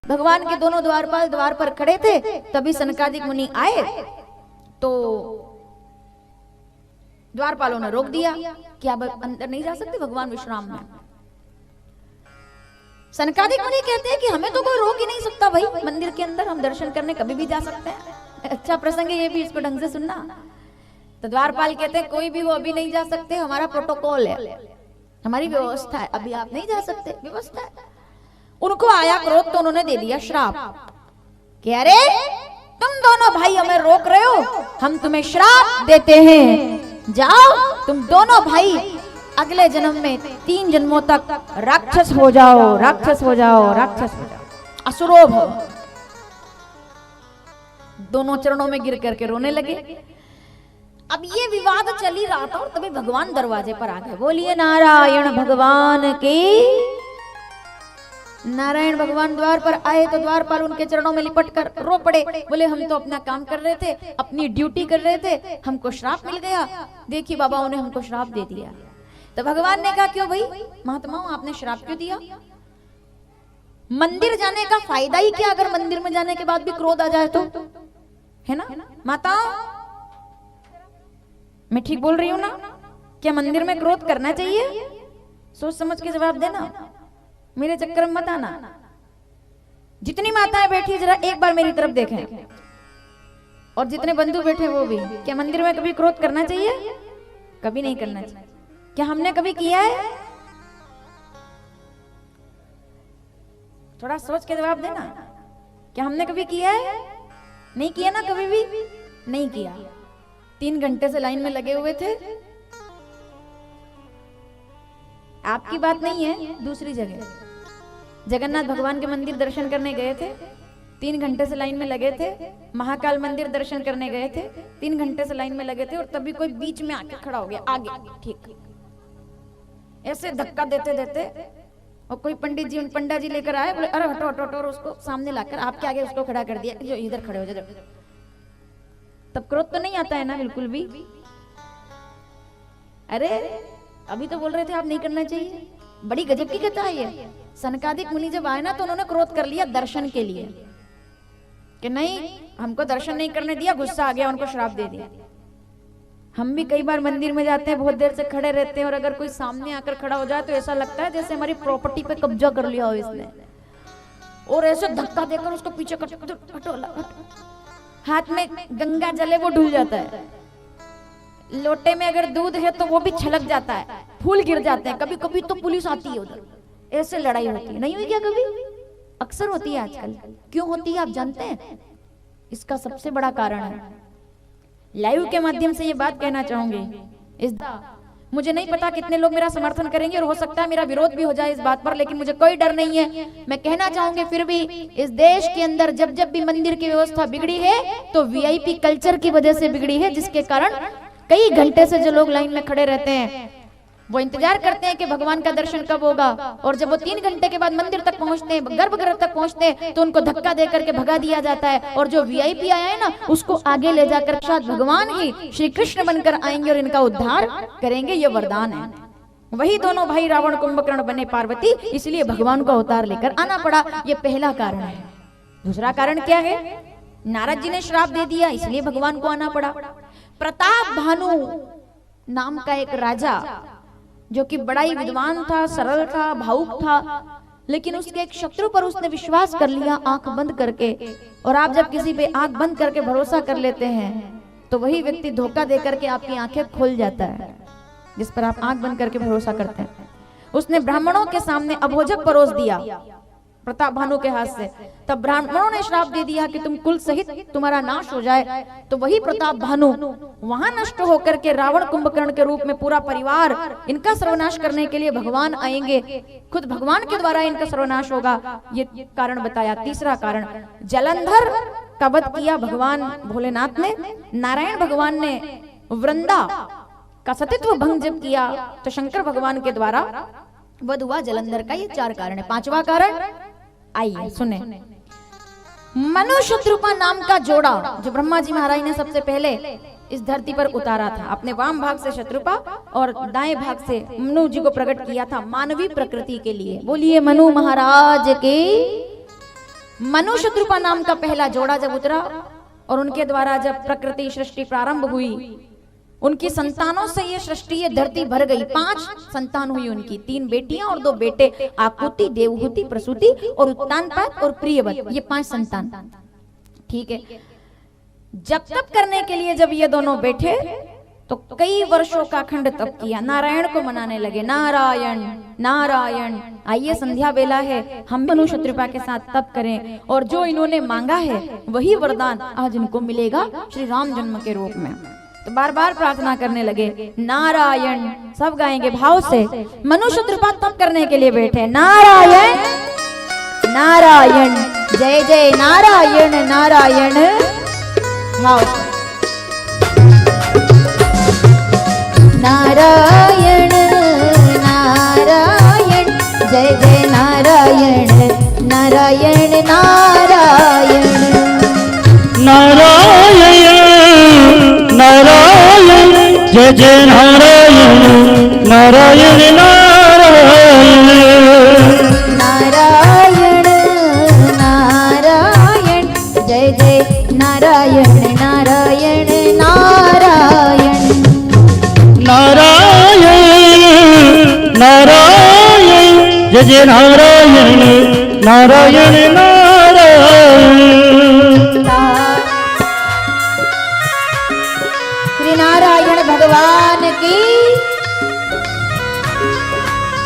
भगवान के दोनों द्वारपाल द्वार पर खड़े थे, तभी सनकादिक मुनि आए तो द्वारपालों ने रोक दिया कि आप अंदर नहीं जा सकते, भगवान विश्राम में। सनकादिक मुनि कहते हैं कि हमें तो कोई रोक ही नहीं सकता भाई, मंदिर के अंदर हम दर्शन करने कभी भी जा सकते हैं। अच्छा प्रसंग है ये भी, इसको ढंग से सुनना। तो द्वारपाल कहते हैं कोई भी वो अभी नहीं जा सकते, हमारा प्रोटोकॉल है, हमारी व्यवस्था है, अभी आप नहीं जा सकते, व्यवस्था है। उनको आया क्रोध तो उन्होंने दे दिया श्राप कि अरे तुम दोनों भाई हमें रोक रहे हो, हम तुम्हें श्राप देते हैं, जाओ तुम दोनों भाई अगले जन्म में 3 जन्मों तक राक्षस हो जाओ, राक्षस हो जाओ, राक्षस हो जाओ, असुरो भव। दोनों चरणों में गिर करके रोने लगे। अब ये विवाद चल ही रहा था और तभी भगवान दरवाजे पर आ गए। बोलिए नारायण भगवान की। नारायण भगवान द्वार पर आए तो द्वारपाल उनके चरणों में लिपट कर रो पड़े। बोले हम तो अपना काम कर रहे थे, अपनी ड्यूटी कर रहे थे, हमको श्राप मिल गया। देखिए बाबा उन्हें हमको श्राप दे दिया। तो भगवान ने कहा क्यों भाई महात्माओं आपने श्राप क्यों दिया? मंदिर जाने का फायदा ही क्या अगर मंदिर में जाने के बाद भी क्रोध आ जाए तो, है ना माता? मैं ठीक बोल रही हूँ ना? क्या मंदिर में क्रोध करना चाहिए? सोच समझ के जवाब देना, मेरे चक्कर में मत आना। जितनी माताएं बैठी जरा एक बार मेरी तरफ देखें, और जितने बंधु बैठे वो भी। क्या मंदिर में कभी क्रोध करना चाहिए? कभी नहीं करना चाहिए। क्या हमने कभी किया है? थोड़ा सोच के जवाब देना। क्या हमने कभी किया है? नहीं किया ना, कभी भी नहीं किया। 3 घंटे से लाइन में लगे हुए थे। आपकी बात नहीं है, दूसरी जगह जगन्नाथ भगवान के मंदिर दर्शन करने गए थे, 3 घंटे से लाइन में लगे थे। महाकाल मंदिर दर्शन करने गए थे, 3 घंटे से लाइन में लगे थे, और तभी कोई बीच में आके खड़ा हो गया आगे, ठीक ऐसे धक्का देते देते, और कोई पंडित जी, उन पंडा जी लेकर आए, बोले अरे हटो हटो हटो, और उसको सामने लाकर आपके आगे उसको खड़ा कर दिया, जो इधर खड़े हो जाओ। तब क्रोध तो नहीं आता है ना बिल्कुल भी। अरे अभी तो बोल रहे थे आप नहीं करना चाहिए। बड़ी गजब की कथा है ये। सनकादिक मुनि जब आए ना तो उन्होंने क्रोध कर लिया दर्शन के लिए कि नहीं हमको दर्शन नहीं करने दिया, गुस्सा आ गया, उनको श्राप दे दिया। हम भी कई बार मंदिर में जाते हैं, बहुत देर से खड़े रहते हैं, और अगर कोई सामने आकर खड़ा हो जाए तो ऐसा लगता है जैसे हमारी प्रॉपर्टी पे कब्जा कर लिया हो इसने, और ऐसे धक्का देकर उसको पीछे हाथ में गंगा जले वो ढुल जाता है, लोटे में अगर दूध है तो वो भी छलक जाता है, फूल गिर जाते हैं। कभी कभी तो पुलिस आती है उधर, ऐसे लड़ाई होती है। नहीं हुई क्या कभी? अक्सर होती है आजकल। क्यों होती है आप जानते हैं? इसका सबसे बड़ा कारण है, लाइव के माध्यम से ये बात कहना चाहूंगी। मुझे नहीं पता कितने लोग मेरा समर्थन करेंगे, और हो सकता है मेरा विरोध भी हो जाए इस बात पर, लेकिन मुझे कोई डर नहीं है। मैं कहना चाहूंगी फिर भी, इस देश के अंदर जब जब भी मंदिर की व्यवस्था बिगड़ी है तो वीआईपी कल्चर की वजह से बिगड़ी है, जिसके कारण कई घंटे से जो लोग लाइन में खड़े रहते हैं वो इंतजार करते हैं कि भगवान का दर्शन कब होगा, और जब वो 3 घंटे के बाद मंदिर तक पहुंचते हैं, गर्भगृह तक पहुंचते हैं, तो उनको धक्का दे करके भगा दिया जाता है, और जो वीआईपी आया है ना उसको आगे ले जाकर शायद भगवान ही श्री कृष्ण बनकर आएंगे और इनका उद्धार करेंगे। ये वरदान है। वही दोनों भाई रावण कुंभकर्ण बने पार्वती, इसलिए भगवान को अवतार लेकर आना पड़ा। ये पहला कारण है। दूसरा कारण क्या है? नारद जी ने श्राप दे दिया, इसलिए भगवान को आना पड़ा। प्रताप भानु नाम का एक राजा, जो कि बड़ा ही विद्वान था, सरल था, भावुक था, लेकिन उसके एक शत्रु पर उसने विश्वास कर लिया आंख बंद करके। और आप जब किसी पे आंख बंद करके भरोसा कर लेते हैं तो वही व्यक्ति धोखा दे करके आपकी आंखें खोल जाता है, जिस पर आप आंख बंद करके भरोसा करते हैं। उसने ब्राह्मणों के सामने अभोजक परोस दिया प्रताप भानु के हाथ से। तब ब्राह्मणों ने श्राप दे दिया कि तुम कुल सहित तुम्हारा नाश हो जाए। तो वही प्रताप भानु वहां नष्ट होकर के रावण कुंभकर्ण के रूप में पूरा परिवार इनका सर्वनाश करने के लिए भगवान आएंगे, खुद भगवान के द्वारा इनका सर्वनाश होगा। ये कारण बताया। तीसरा कारण, जलंधर का वध किया भगवान भोलेनाथ ने। नारायण भगवान ने वृंदा का सतीत्व भंग जब किया तो शंकर भगवान के द्वारा वध हुआ जलंधर का। ये 4 कारण है। 5वां कारण, आइए सुने। मनु शत्रुपा नाम का जोड़ा जो ब्रह्मा जी महाराज ने सबसे पहले इस धरती पर उतारा था, अपने वाम भाग से शत्रुपा और दाएं भाग से मनु जी को प्रकट किया था मानवीय प्रकृति के लिए। बोलिए मनु महाराज की। मनु शत्रुपा नाम का पहला जोड़ा जब उतरा और उनके द्वारा जब प्रकृति सृष्टि प्रारंभ हुई, उनकी संतानों से ये सृष्टि ये धरती भर गई। 5 संतान हुई उनकी, 3 बेटियां और 2 बेटे, आकुति, देवहूति, प्रसूति और उत्तानपाद और प्रियवत, ये 5 संतान। ठीक है, जब तप करने के लिए जब ये दोनों बैठे तो कई वर्षों का अखंड तप किया, नारायण को मनाने लगे, नारायण नारायण। आइए संध्या बेला है, हम मनु शत्रुपा के साथ तप करें और जो इन्होंने मांगा है वही वरदान आज इनको मिलेगा श्री राम जन्म के रूप में। तो बार बार प्रार्थना करने लगे, नारायण। सब गाएंगे भाव से। मनु शत्रुपा तप करने के लिए बैठे, नारायण नारायण, जय जय नारायण नारायण। भाव नारायण नारायण, जय जय नारायण नारायण नारायण। नारायण नारायण, जय जय नारायण नारायण नारायण। नारायण नारायण, जय जय नारायण नारायण नारायण। नारायण नारायण, जय जय नारायण नारायण नारायण।